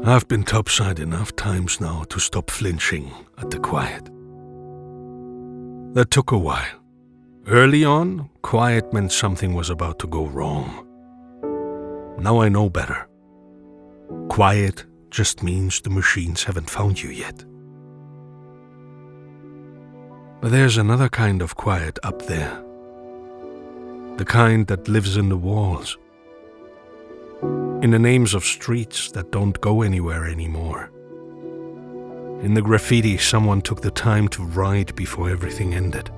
I've been topside enough times now to stop flinching at the quiet. That took a while. Early on, quiet meant something was about to go wrong. Now I know better. Quiet just means the machines haven't found you yet. But there's another kind of quiet up there. The kind that lives in the walls. In the names of streets that don't go anywhere anymore. In the graffiti someone took the time to write before everything ended.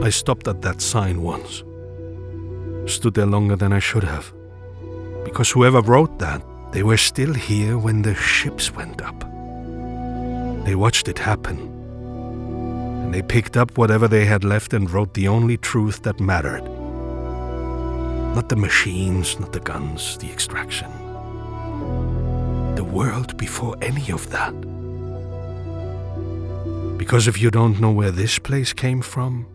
I stopped at that sign once. Stood there longer than I should have. Because whoever wrote that, they were still here when the ships went up. They watched it happen. And they picked up whatever they had left and wrote the only truth that mattered. Not the machines, not the guns, the extraction. The world before any of that. Because if you don't know where this place came from,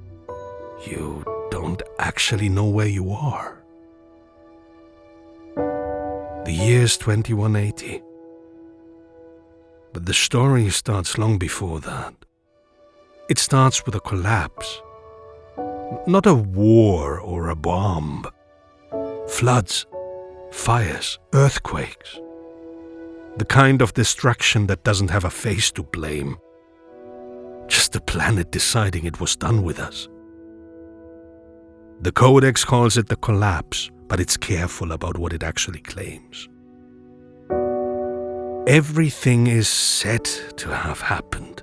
you don't actually know where you are. The year's 2180. But the story starts long before that. It starts with a collapse. Not a war or a bomb. Floods, fires, earthquakes. The kind of destruction that doesn't have a face to blame. Just the planet deciding it was done with us. The Codex calls it the collapse, but it's careful about what it actually claims. Everything is said to have happened,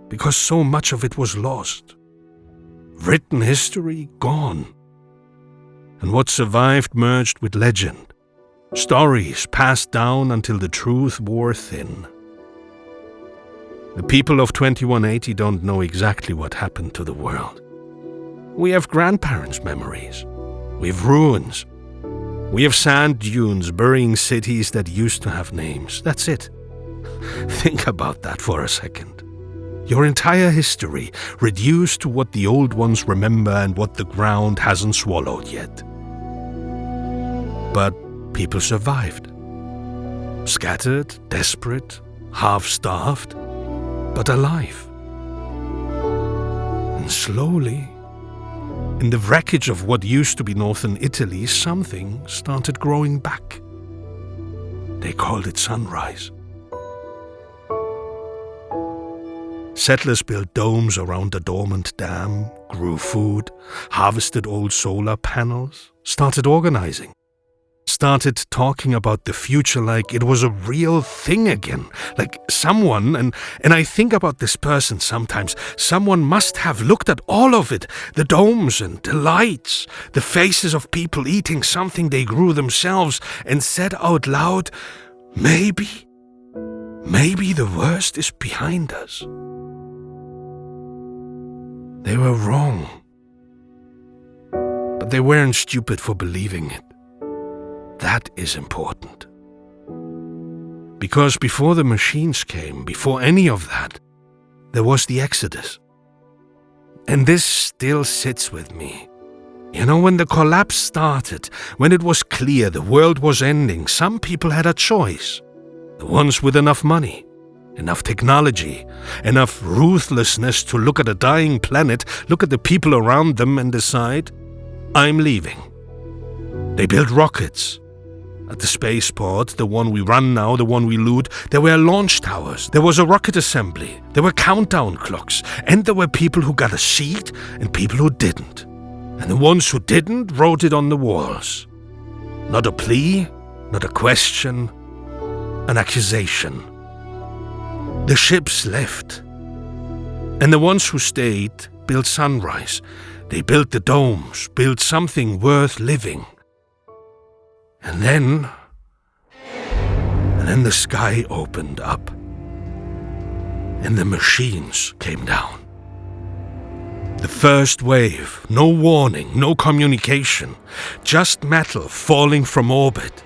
because so much of it was lost. Written history gone. And what survived merged with legend. Stories passed down until the truth wore thin. The people of 2180 don't know exactly what happened to the world. We have grandparents' memories. We have ruins. We have sand dunes burying cities that used to have names. That's it. Think about that for a second. Your entire history reduced to what the old ones remember and what the ground hasn't swallowed yet. But people survived. Scattered, desperate, half-starved, but alive. And slowly, in the wreckage of what used to be northern Italy, something started growing back. They called it sunrise. Settlers built domes around the dormant dam, grew food, harvested old solar panels, started organizing. Started talking about the future like it was a real thing again. Like someone, and I think about this person sometimes, someone must have looked at all of it, the domes and the lights, the faces of people eating something they grew themselves, and said out loud, maybe the worst is behind us. They were wrong. But they weren't stupid for believing it. That is important. Because before the machines came, before any of that, there was the Exodus. And this still sits with me. You know, when the collapse started, when it was clear the world was ending, some people had a choice. The ones with enough money, enough technology, enough ruthlessness to look at a dying planet, look at the people around them and decide, I'm leaving. They built rockets. At the spaceport, the one we run now, the one we loot, there were launch towers, there was a rocket assembly, there were countdown clocks, and there were people who got a seat and people who didn't. And the ones who didn't wrote it on the walls. Not a plea, not a question, an accusation. The ships left. And the ones who stayed built sunrise. They built the domes, built something worth living. And then the sky opened up. And the machines came down. The first wave, no warning, no communication, just metal falling from orbit.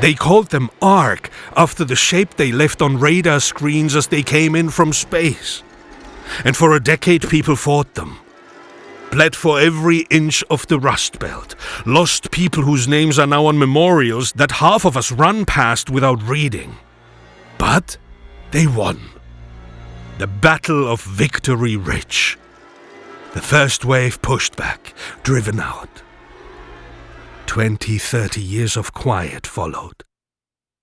They called them Ark after the shape they left on radar screens as they came in from space. And for a decade people fought them. bled for every inch of the Rust Belt, lost people whose names are now on memorials that half of us run past without reading. But they won. The Battle of Victory Ridge. The first wave pushed back, driven out. 20, 30 years of quiet followed.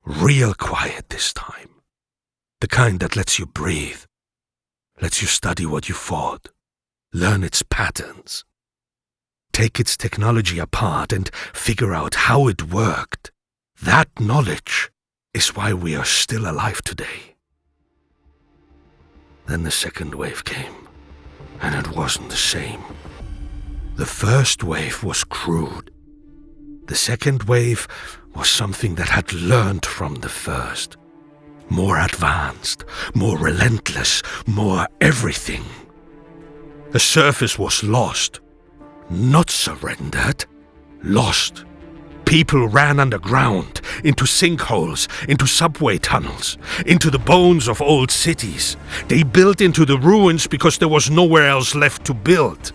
Real quiet this time. The kind that lets you breathe, lets you study what you fought, learn its patterns, take its technology apart and figure out how it worked. That knowledge is why we are still alive today. Then the second wave came, and it wasn't the same. The first wave was crude. The second wave was something that had learned from the first. More advanced, more relentless, more everything. The surface was lost. Not surrendered. Lost. People ran underground, into sinkholes, into subway tunnels, into the bones of old cities. They built into the ruins because there was nowhere else left to build.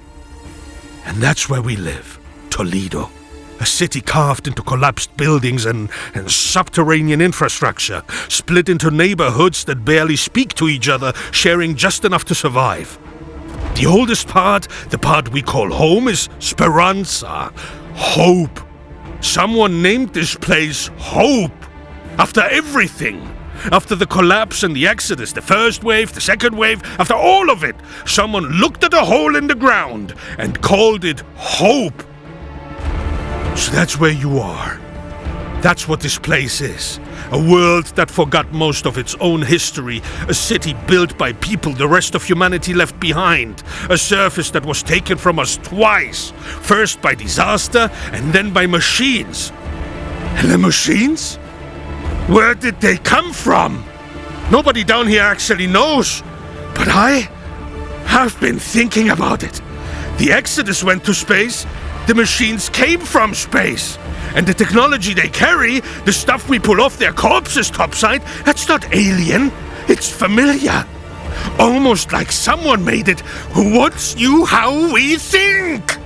And that's where we live, Toledo. A city carved into collapsed buildings and subterranean infrastructure, split into neighborhoods that barely speak to each other, sharing just enough to survive. The oldest part, the part we call home, is Speranza. Hope. Someone named this place Hope. After everything. After the collapse and the exodus, the first wave, the second wave, after all of it, someone looked at a hole in the ground and called it Hope. So that's where you are. That's what this place is. A world that forgot most of its own history. A city built by people the rest of humanity left behind. A surface that was taken from us twice. First by disaster and then by machines. And the machines? Where did they come from? Nobody down here actually knows. But I have been thinking about it. The Exodus went to space. The machines came from space. And the technology they carry, the stuff we pull off their corpses topside, that's not alien. It's familiar. Almost like someone made it who once knew how we think.